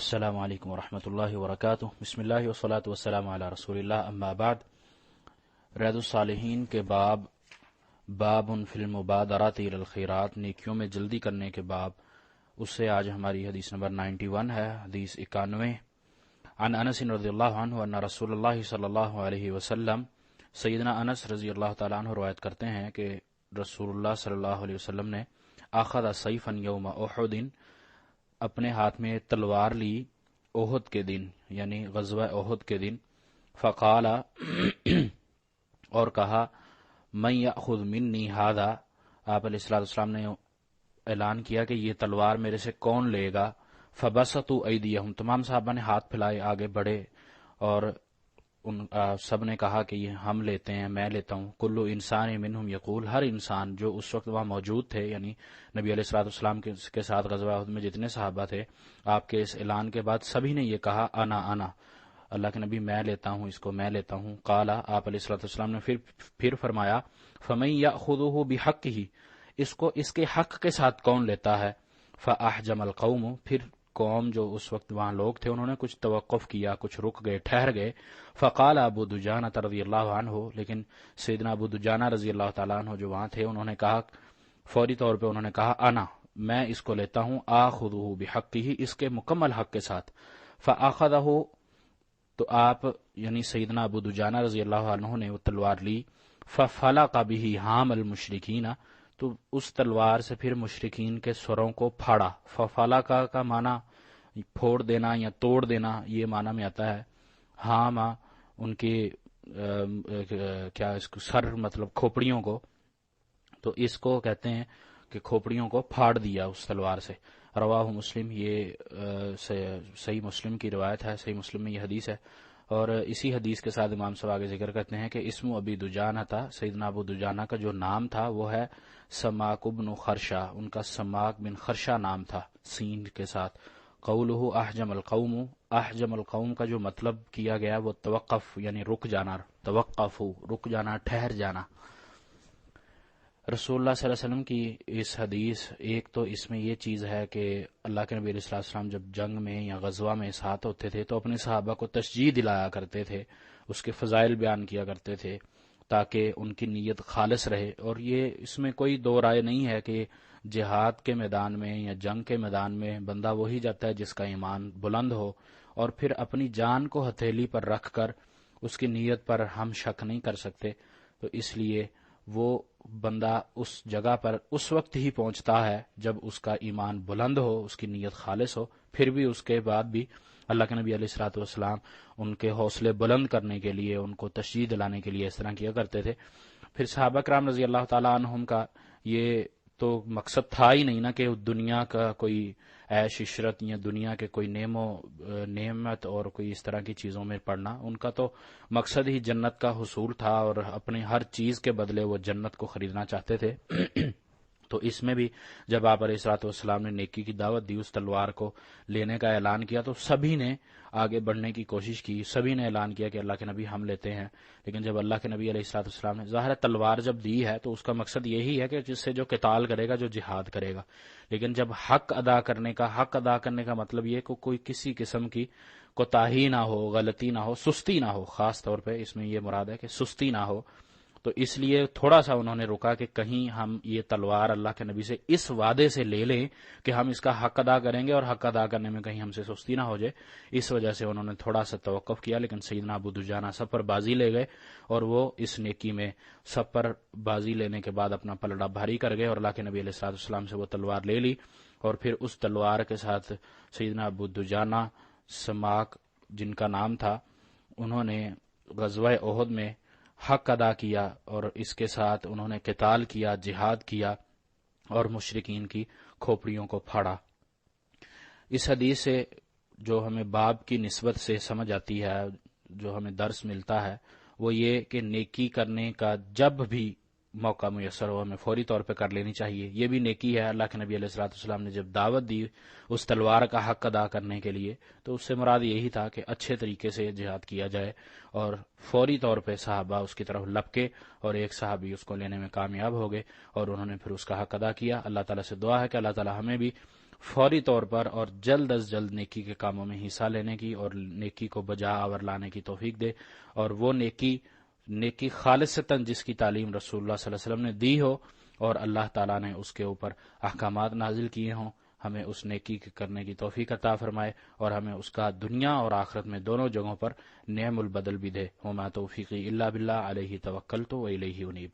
السلام علیکم ورحمۃ اللہ وبرکاتہ۔ بسم اللہ والصلاۃ والسلام علی رسول اللہ، اما بعد۔ ریاض الصالحین کے باب فی المبادرۃ الی الخیرات، نیکیوں میں جلدی کرنے کے باب، اس سے آج ہماری حدیث نمبر 91 ہے، حدیث 91۔ عن انس رضی اللہ عنہ ان رسول اللہ صلی اللہ علیہ وسلم، سیدنا انس رضی اللہ تعالیٰ عنہ روایت کرتے ہیں کہ رسول اللہ صلی اللہ علیہ وسلم نے اخذ سیفا یوم احد، اپنے ہاتھ میں تلوار لی احد کے دن، یعنی غزوہ احد کے دن، فقال اور کہا، من یأخذ منی ھذا، آپ علیہ الصلوۃ والسلام نے اعلان کیا کہ یہ تلوار میرے سے کون لے گا۔ فبسطوا ایدیہم، تمام صحابہ نے ہاتھ پھیلائے، آگے بڑھے، اور سب نے کہا کہ یہ ہم لیتے ہیں، میں لیتا ہوں۔ کل انسان منہم یقول، ہر انسان جو اس وقت وہاں موجود تھے، یعنی نبی علیہ الصلوۃ والسلام کے ساتھ غزوہ احد میں جتنے صحابہ تھے، آپ کے اس اعلان کے بعد سبھی نے یہ کہا، انا اللہ کے نبی میں لیتا ہوں، اس کو میں لیتا ہوں۔ قال، آپ علیہ الصلوۃ والسلام نے پھر فرمایا، فمن یأخذہ بحقہ، اس کو اس کے حق کے ساتھ کون لیتا ہے۔ فاحجم القوم، پھر قوم جو اس وقت وہاں لوگ تھے انہوں نے کچھ توقف کیا، کچھ رک گئے، ٹھہر گئے۔ فقال ابو دجانہ رضی اللہ عنہ، لیکن سیدنا ابو دجانہ رضی اللہ تعالیٰ عنہ جو وہاں تھے انہوں نے کہا، فوری طور پہ انہوں نے کہا، انا، میں اس کو لیتا ہوں، آخذہ بحقہ، اس کے مکمل حق کے ساتھ۔ فاخذہ، تو آپ یعنی سیدنا ابو دجانہ رضی اللہ عنہ نے وہ تلوار لی، ففلق بہ حام المشرکین، تو اس تلوار سے پھر مشرکین کے سروں کو پھاڑا۔ ففلق کا معنی پھوڑ دینا یا توڑ دینا، یہ معنی میں آتا ہے۔ حام ان کے کیا اس کو سر مطلب کھوپڑیوں کو، تو اس کو کہتے ہیں کہ کھوپڑیوں کو پھاڑ دیا اس تلوار سے۔ رواہ مسلم، یہ صحیح مسلم کی روایت ہے، صحیح مسلم میں یہ حدیث ہے۔ اور اسی حدیث کے ساتھ امام صاحب آگے ذکر کرتے ہیں کہ اسم ابی دجانہ تھا، سیدنا ابو دجانہ کا جو نام تھا وہ ہے سماک بن خرشہ، ان کا سماک بن خرشہ نام تھا سین کے ساتھ۔ قولہ احجم القوم، احجم القوم کا جو مطلب کیا گیا وہ توقف، یعنی رک جانا، توقف، رک جانا، ٹھہر جانا۔ رسول اللہ صلی اللہ علیہ وسلم کی اس حدیث، ایک تو اس میں یہ چیز ہے کہ اللہ کے نبی علیہ الصلوۃ والسلام جب جنگ میں یا غزوہ میں ساتھ ہوتے تھے تو اپنے صحابہ کو تشجیع دلایا کرتے تھے، اس کے فضائل بیان کیا کرتے تھے تاکہ ان کی نیت خالص رہے۔ اور یہ اس میں کوئی دو رائے نہیں ہے کہ جہاد کے میدان میں یا جنگ کے میدان میں بندہ وہی جاتا ہے جس کا ایمان بلند ہو، اور پھر اپنی جان کو ہتھیلی پر رکھ کر اس کی نیت پر ہم شک نہیں کر سکتے۔ تو اس لیے وہ بندہ اس جگہ پر اس وقت ہی پہنچتا ہے جب اس کا ایمان بلند ہو، اس کی نیت خالص ہو۔ پھر بھی اس کے بعد بھی اللہ کے نبی علیہ الصلوۃ والسلام ان کے حوصلے بلند کرنے کے لیے، ان کو تشجیع دلانے کے لیے اس طرح کیا کرتے تھے۔ پھر صحابہ کرام رضی اللہ تعالیٰ عنہم کا یہ تو مقصد تھا ہی نہیں نا کہ دنیا کا کوئی عیش عشرت یا دنیا کے کوئی نعمت اور کوئی اس طرح کی چیزوں میں پڑنا، ان کا تو مقصد ہی جنت کا حصول تھا، اور اپنے ہر چیز کے بدلے وہ جنت کو خریدنا چاہتے تھے۔ تو اس میں بھی جب آپ علیہ الصلوۃ والسلام نے نیکی کی دعوت دی، اس تلوار کو لینے کا اعلان کیا، تو سبھی نے آگے بڑھنے کی کوشش کی، سبھی نے اعلان کیا کہ اللہ کے نبی ہم لیتے ہیں۔ لیکن جب اللہ کے نبی علیہ الصلوۃ والسلام نے ظاہر تلوار جب دی ہے تو اس کا مقصد یہی ہے کہ جس سے جو قتال کرے گا، جو جہاد کرے گا۔ لیکن جب حق ادا کرنے کا مطلب یہ کہ کوئی کسی قسم کی کوتاہی نہ ہو، غلطی نہ ہو، سستی نہ ہو، خاص طور پہ اس میں یہ مراد ہے کہ سستی نہ ہو۔ تو اس لیے تھوڑا سا انہوں نے رکا کہ کہیں ہم یہ تلوار اللہ کے نبی سے اس وعدے سے لے لیں کہ ہم اس کا حق ادا کریں گے، اور حق ادا کرنے میں کہیں ہم سے سستی نہ ہو جائے۔ اس وجہ سے انہوں نے تھوڑا سا توقف کیا، لیکن سیدنا ابو دجانہ سب پر بازی لے گئے، اور وہ اس نیکی میں سب پر بازی لینے کے بعد اپنا پلڑا بھاری کر گئے، اور اللہ کے نبی علیہ الصلوۃ والسلام سے وہ تلوار لے لی۔ اور پھر اس تلوار کے ساتھ سیدنا ابو دجانہ سماک جن کا نام تھا، انہوں نے غزوہ احد میں حق ادا کیا، اور اس کے ساتھ انہوں نے قتال کیا، جہاد کیا، اور مشرکین کی کھوپڑیوں کو پھاڑا۔ اس حدیث سے جو ہمیں باب کی نسبت سے سمجھ آتی ہے، جو ہمیں درس ملتا ہے، وہ یہ کہ نیکی کرنے کا جب بھی موقع میسر ہو ہمیں فوری طور پہ کر لینی چاہیے۔ یہ بھی نیکی ہے۔ اللہ کے نبی علیہ الصلوۃ والسلام نے جب دعوت دی اس تلوار کا حق ادا کرنے کے لیے، تو اس سے مراد یہی تھا کہ اچھے طریقے سے جہاد کیا جائے، اور فوری طور پہ صحابہ اس کی طرف لپکے، اور ایک صحابی اس کو لینے میں کامیاب ہو گئے، اور انہوں نے پھر اس کا حق ادا کیا۔ اللہ تعالیٰ سے دعا ہے کہ اللہ تعالیٰ ہمیں بھی فوری طور پر اور جلد از جلد نیکی کے کاموں میں حصہ لینے کی اور نیکی کو بجا آور لانے کی توفیق دے، اور وہ نیکی خالصتاً جس کی تعلیم رسول اللہ صلی اللہ علیہ وسلم نے دی ہو اور اللہ تعالیٰ نے اس کے اوپر احکامات نازل کیے ہوں، ہمیں اس نیکی کے کرنے کی توفیق عطا فرمائے اور ہمیں اس کا دنیا اور آخرت میں دونوں جگہوں پر نعم البدل بھی دے۔ وما توفیقی الا باللہ علیہ توکلت و الیہ انیب۔